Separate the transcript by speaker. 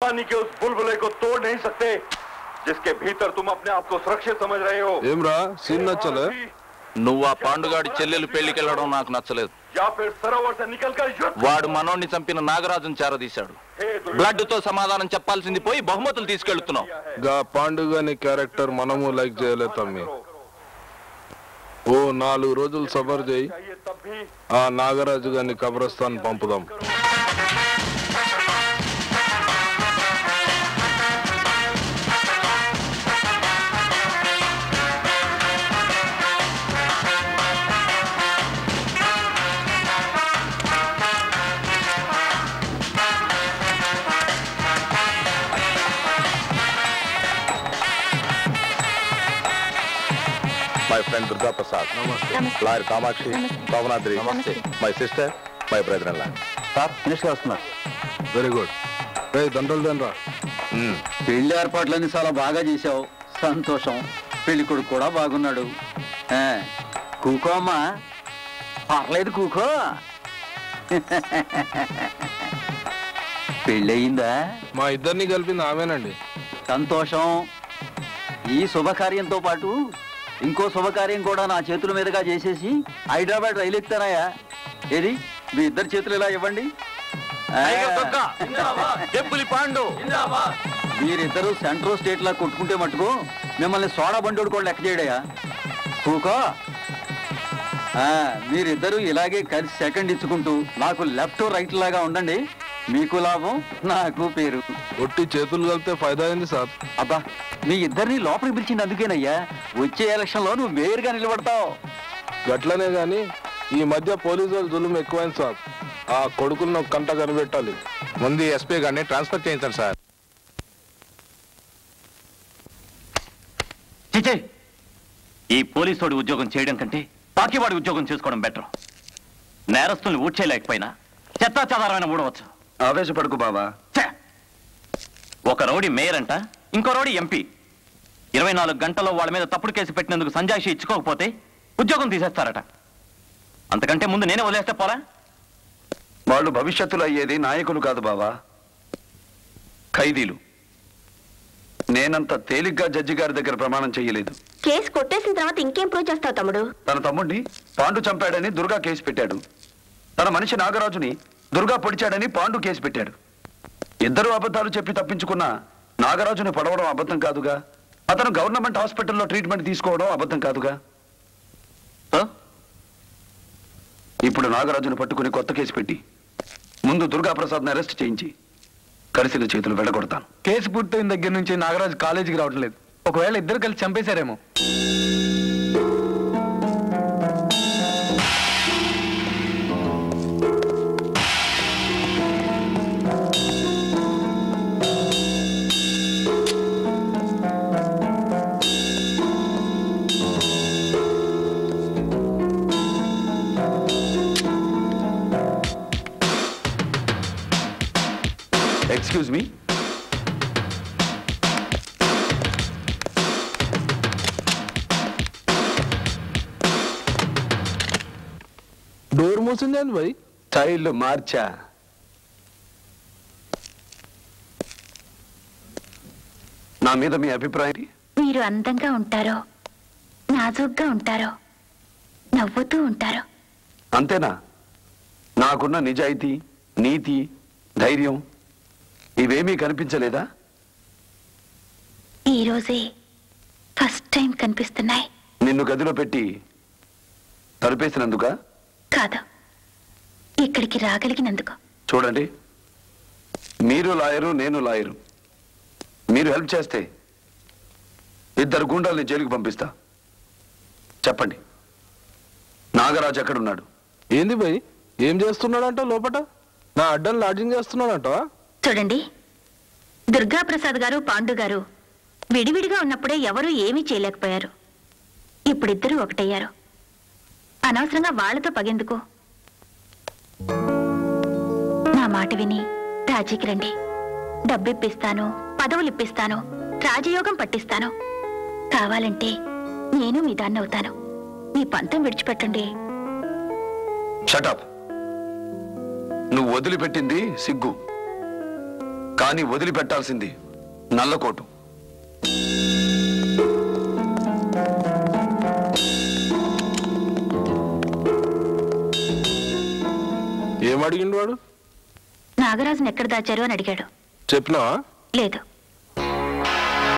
Speaker 1: पानी के उस बुलबुले को तोड़ नहीं सकते जिसके भीतर तुम अपने आप को सुरक्षित समझ रहे हो।
Speaker 2: ఏమ్రా సీన్ నచ్చలే?
Speaker 3: నువ్వు ఆ పాండుగాడి చెల్లెలు పెళ్లికి వెళ్ళడం నాకు నచ్చలేదు.
Speaker 1: या फिर सरोवर से निकलकर युद्ध।
Speaker 3: వాడు మనోడిని చంపిన నాగరాజును చేరదీశాడు. బ్లడ్ తో సమాధానం చెప్పాల్సింది పోయి బహుమతులు తీసుకెళ్తున్నావు.
Speaker 2: గా పాండుగాని క్యారెక్టర్ మనము లైక్ చేయలే తమ్మి. ఓ 4 రోజులు సబర్ చేయి, ఆ నాగరాజు గారిని కబ్రస్థాన్ పంపుదాం.
Speaker 4: My friend Durga Prasad.
Speaker 2: Namaste.
Speaker 4: Lawyer Kamakshi. Pavanadri.
Speaker 2: Namaste.
Speaker 4: My sister, my brother-in-law.
Speaker 5: Sir finish గా వస్తున్నారు.
Speaker 2: Very good. రే దండలు దేనరా.
Speaker 5: పెళ్లి ఏర్పాట్లన్నీ చాలా బాగా చేసావు, సంతోషం. పెళ్లి కొడుకు కూడా బాగున్నాడు. కూకో అమ్మా, పర్లేదు కూకో. పెళ్ళి అయిందా?
Speaker 2: మా ఇద్దరిని కలిపింది ఆమెనండి.
Speaker 5: సంతోషం. ఈ శుభకార్యంతో పాటు ఇంకో శుభకార్యం కూడా నా చేతుల మీదుగా చేసేసి హైదరాబాద్ రైలు ఎక్కుతారాయా? ఏది మీ ఇద్దరు చేతులు ఇలా ఇవ్వండి. మీరిద్దరు సెంట్రల్ స్టేట్ లా కొట్టుకుంటే మట్టుకు మిమ్మల్ని సోడా బండోడు కూడా లెక్క చేయడయా కూకో. మీరిద్దరు ఇలాగే కలిసి సెకండ్ ఇచ్చుకుంటూ నాకు లెఫ్ట్ రైట్ లాగా ఉండండి. మీకు లాభం, నాకు పేరు.
Speaker 2: ఒట్టి చేతులు కలిపితే ఫైదా అయింది సార్.
Speaker 5: అబ్బా, మీ ఇద్దరిని లోపలికి పిలిచింది అందుకేనయ్యా. వచ్చే ఎలక్షన్ లో నువ్వు మేయర్గా నిలబడతావు.
Speaker 2: గట్లనే గాని ఈ మధ్య పోలీసు వాళ్ళు జులుం ఎక్కువైంది సార్. ఆ కొడుకులను కంట కనిపెట్టాలి.
Speaker 4: ముందు ఎస్పీ గారిని ట్రాన్స్ఫర్ చేయించండి సార్.
Speaker 6: చిచే, ఈ పోలీసు ఉద్యోగం చేయడం కంటే పాకివాడి ఉద్యోగం చేసుకోవడం బెటర్. నేరస్తుల్ని ఊడ్చేయలేకపోయినా చెత్తా చెదారమైన ఊడవచ్చు.
Speaker 5: ఆవేశపడుకు బాబా.
Speaker 6: ఒక రౌడీ మేయర్ అంట, ఇంకో రౌడీ ఎంపీ. 24 గంటల్లో వాళ్ళ మీద తప్పుడు కేసు పెట్టినందుకు సంజాయిషి ఇచ్చుకోకపోతే ఉద్యోగం తీసేస్తారట. అంతకంటే ముందు నేనే వదిలేస్తే పోలా?
Speaker 5: వాళ్ళు భవిష్యత్తులో అయ్యేది నాయకులు కాదు బాబా, ఖైదీలు. నేనంత తేలిగ్గా జడ్జి గారి దగ్గర ప్రమాణం చేయలేదు.
Speaker 7: కేసు కొట్టేసిన తర్వాత ఇంకేం ప్రూవ్ చేస్తావు తమ్ముడు?
Speaker 5: తన తమ్ముడిని పాండు చంపాడని దుర్గా కేసు పెట్టాడు. తన మనిషి నాగరాజుని దుర్గా పొడిచాడని పాండు కేసు పెట్టాడు. ఇద్దరు అబద్ధాలు చెప్పి తప్పించుకున్న నాగరాజుని పడవడం అబద్ధం కాదుగా. అతను గవర్నమెంట్ హాస్పిటల్లో ట్రీట్మెంట్ తీసుకోవడం అబద్ధం కాదుగా. ఇప్పుడు నాగరాజుని పట్టుకుని కొత్త కేసు పెట్టి ముందు దుర్గా ప్రసాద్ని అరెస్ట్ చేయించి కలిసిన చేతులు వెళ్ళగొడతాను.
Speaker 8: కేసు పూర్తయిన దగ్గర నుంచి నాగరాజు కాలేజీకి రావట్లేదు. ఒకవేళ ఇద్దరు కలిసి చంపేశారేమో.
Speaker 5: Excuse me.
Speaker 2: డోర్ మూసింది అని భయ్.
Speaker 5: స్టైల్ మార్చా. నా మీద మీ అభిప్రాయం?
Speaker 7: మీరు అందంగా ఉంటారో, నాజూగ్గా ఉంటారో, నవ్వుతూ ఉంటారో.
Speaker 5: అంతేనా? నాకున్న నిజాయితీ, నీతి, ధైర్యం ఇవేమీ కనిపించలేదా?
Speaker 7: ఈరోజే ఫస్ట్ టైం కనిపిస్తున్నాయి.
Speaker 5: నిన్ను గదిలో పెట్టి తలుపేసినందుక
Speaker 7: కాదు, ఇక్కడికి రాగలిగినందుకు.
Speaker 5: చూడండి, మీరు లాయరు, నేను లాయరు. మీరు హెల్ప్ చేస్తే 2 గుండాల్ని జైలుకి పంపిస్తా. చెప్పండి, నాగరాజు ఎక్కడున్నాడు?
Speaker 2: ఏంది భయ్, ఏం చేస్తున్నాడంట లోపట? నా అడ్డం లాడ్జింగ్ చేస్తున్నాడంట.
Speaker 7: చూడండి, దుర్గా ప్రసాద్ గారు, పాండు గారు విడివిడిగా ఉన్నప్పుడే ఎవరూ ఏమీ చేయలేకపోయారు. ఇప్పుడిద్దరూ ఒకటయ్యారు. అనవసరంగా వాళ్లతో పగెందుకు? నా మాట విని రాజీకి రండి. డబ్బిప్పిస్తాను, పదవులిప్పిస్తాను, రాజయోగం పట్టిస్తాను. కావాలంటే నేను మీ దాన్ని అవుతాను. మీ పంతం విడిచిపెట్టండి.
Speaker 5: షటప్. నువ్వు వదిలిపెట్టింది సిగ్గు. కానీ వదిలిపెట్టాల్సింది నల్లకోటు.
Speaker 2: ఏమడిగిండు వాడు?
Speaker 7: నాగరాజుని ఎక్కడ దాచారు అని అడిగాడు.
Speaker 2: చెప్పినావా?
Speaker 7: లేదు.